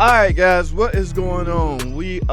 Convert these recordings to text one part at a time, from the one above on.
Alright guys, what is going on? I'm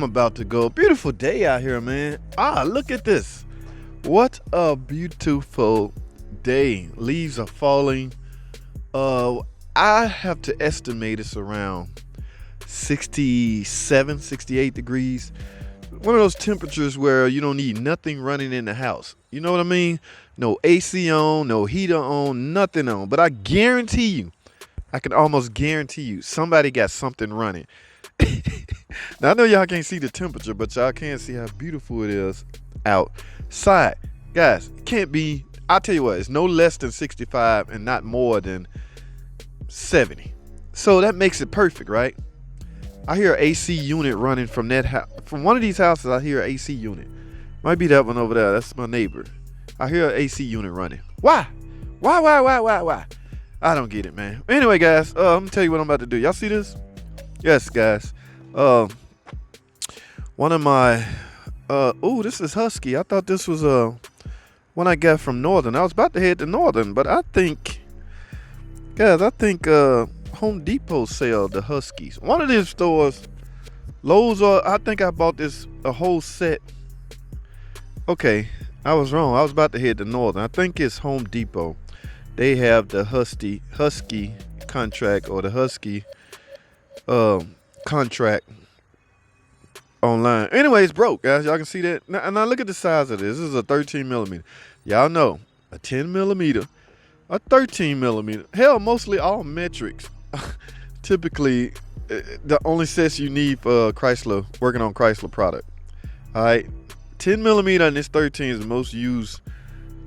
about to go. Beautiful day out here, man. Look at this. What a beautiful day. Leaves are falling. I have to estimate it's around 67, 68 degrees. One of those temperatures where you don't need nothing running in the house. You know what I mean? No AC on, no heater on, nothing on. But I can almost guarantee you, somebody got something running. Now, I know y'all can't see the temperature, but y'all can see how beautiful it is outside. Guys, it can't be, I'll tell you what, it's no less than 65 and not more than 70. So that makes it perfect, right? I hear an AC unit running from that house. From one of these houses, I hear an AC unit. Might be that one over there. That's my neighbor. I hear an AC unit running. Why? Why? I don't get it, man. Anyway, guys, I'm gonna tell you what I'm about to do. Y'all see this? Yes, guys. One of my this is Husky. I thought this was one I got from Northern. I was about to head to Northern, but I think Home Depot sell the Huskies. One of these stores, Lowe's, or I think I bought a whole set. Okay, I was wrong. I was about to head to Northern. I think it's Home Depot. They have the Husky contract, or the Husky contract online. Anyway, it's broke, guys. Y'all can see that. Now look at the size of this. This is a 13 millimeter. Y'all know a 10 millimeter, a 13 millimeter. Hell, mostly all metrics. Typically, the only sets you need for Chrysler, working on Chrysler product. All right, 10 millimeter and this 13 is the most used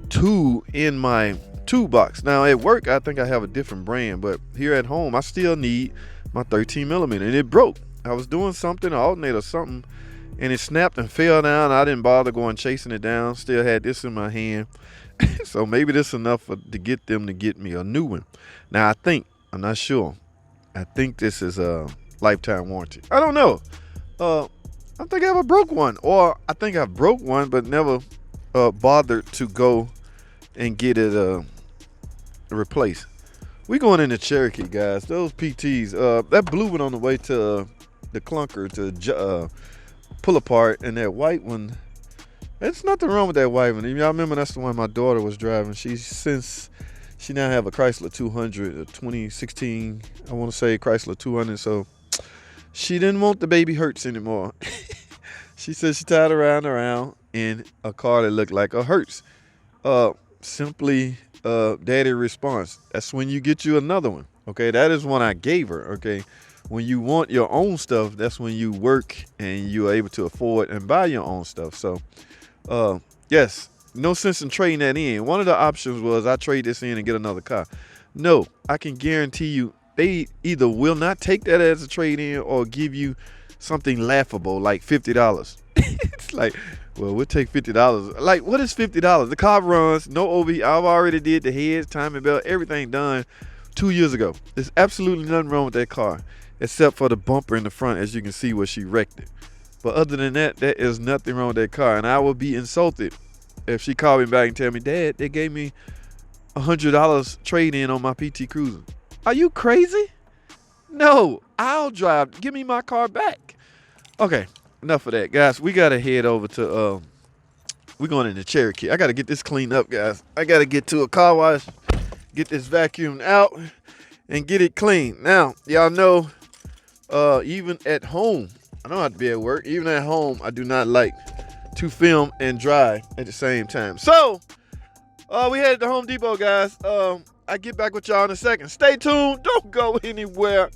tool in my toolbox. Now at work, I think I have a different brand, but here at home, I still need my 13 millimeter, and it broke. I was doing something, an alternator or something, and it snapped and fell down. I didn't bother going chasing it down. Still had this in my hand. So maybe this is enough to get them to get me a new one. Now I'm not sure. I think this is a lifetime warranty. I don't know. I think I ever broke one, or I think I broke one but never bothered to go and get it replaced. We going into Cherokee, guys. Those PTs, that blue one on the way to the clunker to pull apart, and that white one, there's nothing wrong with that white one. Y'all remember that's the one my daughter was driving. She now have a Chrysler 200, a 2016, I want to say Chrysler 200. So she didn't want the baby Hertz anymore. She said she tired of riding around in a car that looked like a Hertz. Simply daddy response. That's when you get you another one. Okay, that is one I gave her. Okay, when you want your own stuff, that's when you work and you're able to afford and buy your own stuff. So yes, no sense in trading that in. One of the options was I trade this in and get another car. No, I can guarantee you they either will not take that as a trade in or give you something laughable like $50. It's like, well, we'll take $50. Like, what is $50? The car runs, no OB. I've already did the heads, timing belt, everything done 2 years ago. There's absolutely nothing wrong with that car except for the bumper in the front, as you can see where she wrecked it. But other than that, there is nothing wrong with that car. And I would be insulted if she called me back and tell me, Dad, they gave me $100 trade in on my PT Cruiser. Are you crazy? No, I'll drive. Give me my car back. Okay, enough of that, guys. We gotta head over to we're going into Cherokee. I gotta get this cleaned up, guys. I gotta get to a car wash, get this vacuumed out, and get it clean. Now, y'all know, even at home, I don't have to be at work. Even at home, I do not like to film and drive at the same time. So, we headed to Home Depot, guys. I get back with y'all in a second. Stay tuned. Don't go anywhere.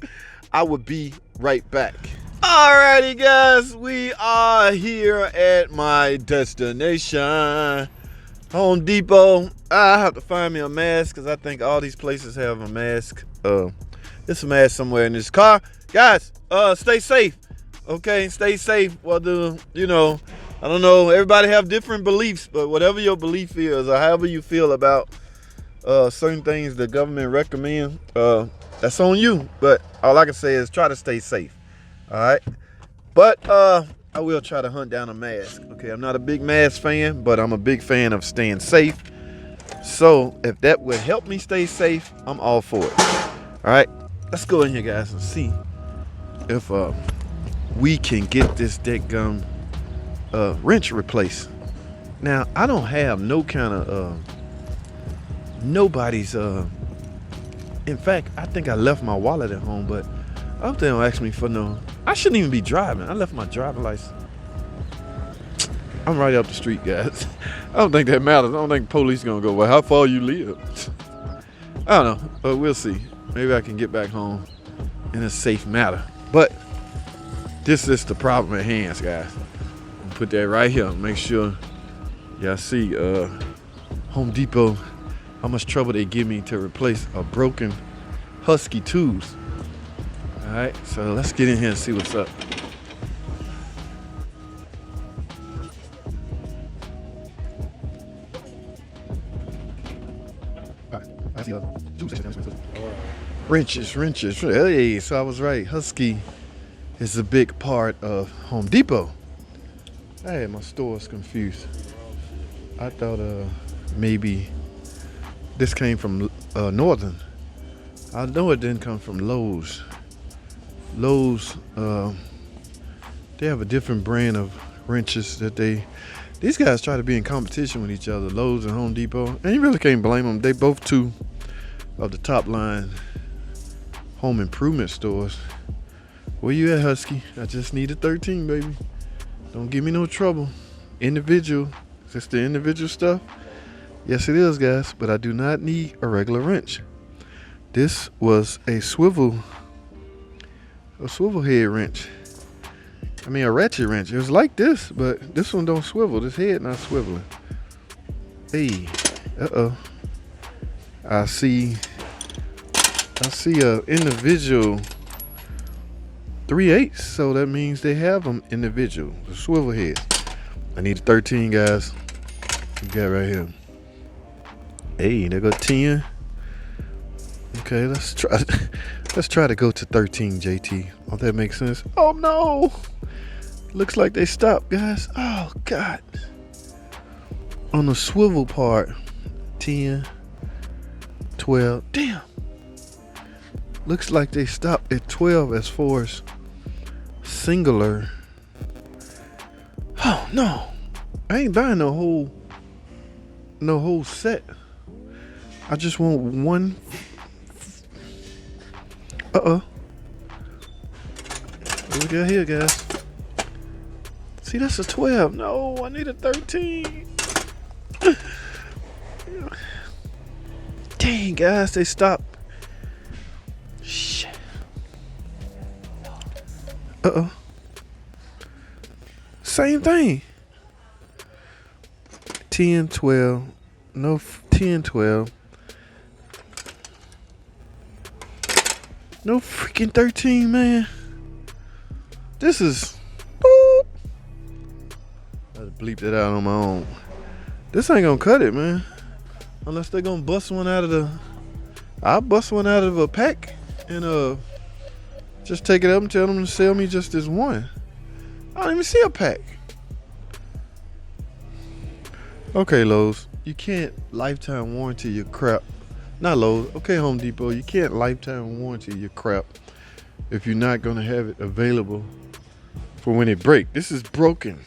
I will be right back. Alrighty, guys. We are here at my destination, Home Depot. I have to find me a mask because I think all these places have a mask. There's a mask somewhere in this car. Guys, stay safe. Okay, stay safe. Whether, I don't know. Everybody have different beliefs, but whatever your belief is, or however you feel about certain things the government recommend, that's on you. But all I can say is try to stay safe. All right. But I will try to hunt down a mask. Okay, I'm not a big mask fan, but I'm a big fan of staying safe. So if that would help me stay safe, I'm all for it. All right. let's go in here, guys, and see if we can get this deckgum wrench replaced. Now, I don't have no kind of nobody's. In fact, I think I left my wallet at home, but I hope they don't ask me for no. I shouldn't even be driving. I left my driving license. I'm right up the street, guys. I don't think that matters. I don't think police gonna go, well, how far you live? I don't know, but we'll see. Maybe I can get back home in a safe manner. But this is the problem at hand, guys. Put that right here. Make sure y'all see Home Depot, how much trouble they give me to replace a broken Husky tubes. All right, so let's get in here and see what's up. All right, I see wrenches. Hey, so I was right. Husky is a big part of Home Depot. Hey, my store's confused. I thought maybe this came from Northern. I know it didn't come from Lowe's. Lowe's, they have a different brand of wrenches that these guys try to be in competition with each other, Lowe's and Home Depot. And you really can't blame them. They both two of the top line home improvement stores. Where you at, Husky? I just need a 13, baby. Don't give me no trouble. Individual. Is this the individual stuff? Yes, it is, guys. But I do not need a regular wrench. This was a swivel head wrench. I mean, a ratchet wrench. It was like this, but this one don't swivel. This head not swiveling. Hey, I see a individual 3/8, so that means they have them individual, the swivel heads. I need a 13, guys. We got right here. Hey, there go 10. Okay, let's try to go to 13, JT. Oh, that makes sense. Oh no! Looks like they stopped, guys. Oh God. On the swivel part, 10, 12. Damn. Looks like they stopped at 12 as far as singular. Oh no. I ain't buying no whole set. I just want one. What we got here, guys? See, that's a 12. No, I need a 13. Dang, guys, they stopped. Shit. Same thing. 10, 12. No, 10, 12. No freaking 13, man. This is. I had to bleep that out on my own. This ain't gonna cut it, man. Unless they're gonna bust one out of the. I'll bust one out of a pack and just take it up and tell them to sell me just this one. I don't even see a pack. Okay, Lowe's, you can't lifetime warranty your crap. Not Lowe's. Okay, Home Depot, you can't lifetime warranty your crap if you're not gonna have it available for when it breaks. This is broken.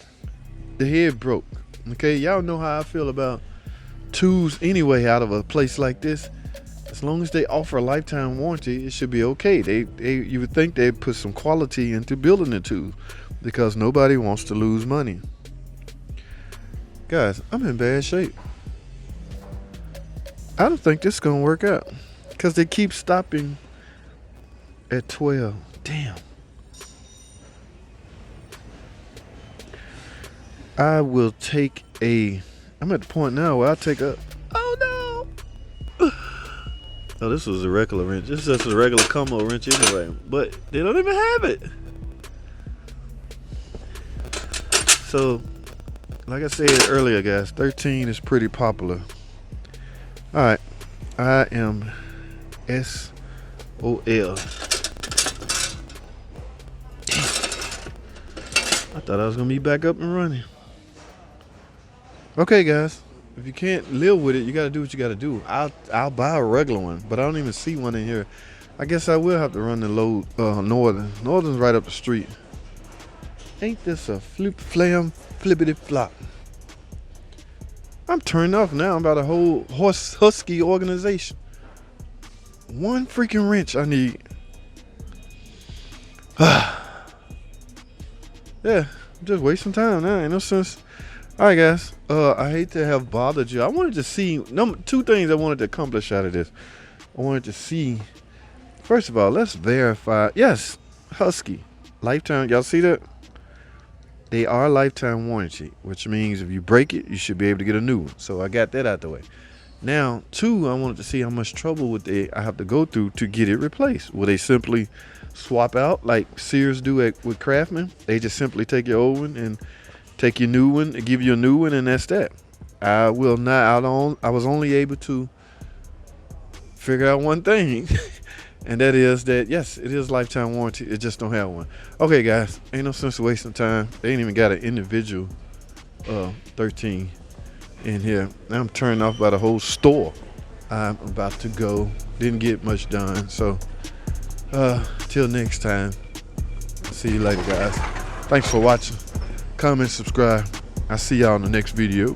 The head broke. Okay, y'all know how I feel about tools anyway out of a place like this. As long as they offer a lifetime warranty, it should be okay. You would think they'd put some quality into building the tool because nobody wants to lose money. Guys, I'm in bad shape. I don't think this is gonna work out because they keep stopping at 12. Damn. I will take I'm at the point now where I take a. Oh no! Oh, this was a regular wrench. This is just a regular combo wrench anyway, but they don't even have it. So, like I said earlier, guys, 13 is pretty popular. All right, I am SOL. I thought I was gonna be back up and running. Okay, guys, if you can't live with it, you gotta do what you gotta do. I'll buy a regular one, but I don't even see one in here. I guess I will have to run the load Northern. Northern's right up the street. Ain't this a flam flippity flop? I'm turned off now about a whole husky organization. One freaking wrench I need. Yeah, just wasting time now. Ain't no sense. All right, guys. I hate to have bothered you. I wanted to see two things I wanted to accomplish out of this. I wanted to see. First of all, let's verify. Yes, Husky, lifetime. Y'all see that? They are lifetime warranty, which means if you break it, you should be able to get a new one. So I got that out the way. Now, two, I wanted to see how much trouble I have to go through to get it replaced. Will they simply swap out like Sears do with Craftsman? They just simply take your old one and take your new one and give you a new one, and that's that. I will not. I was only able to figure out one thing. And that is that, yes, it is lifetime warranty. It just don't have one. Okay, guys, ain't no sense wasting time. They ain't even got an individual 13 in here. Now I'm turned off by the whole store. I'm about to go. Didn't get much done. So, till next time. See you later, guys. Thanks for watching. Comment, subscribe. I'll see y'all in the next video.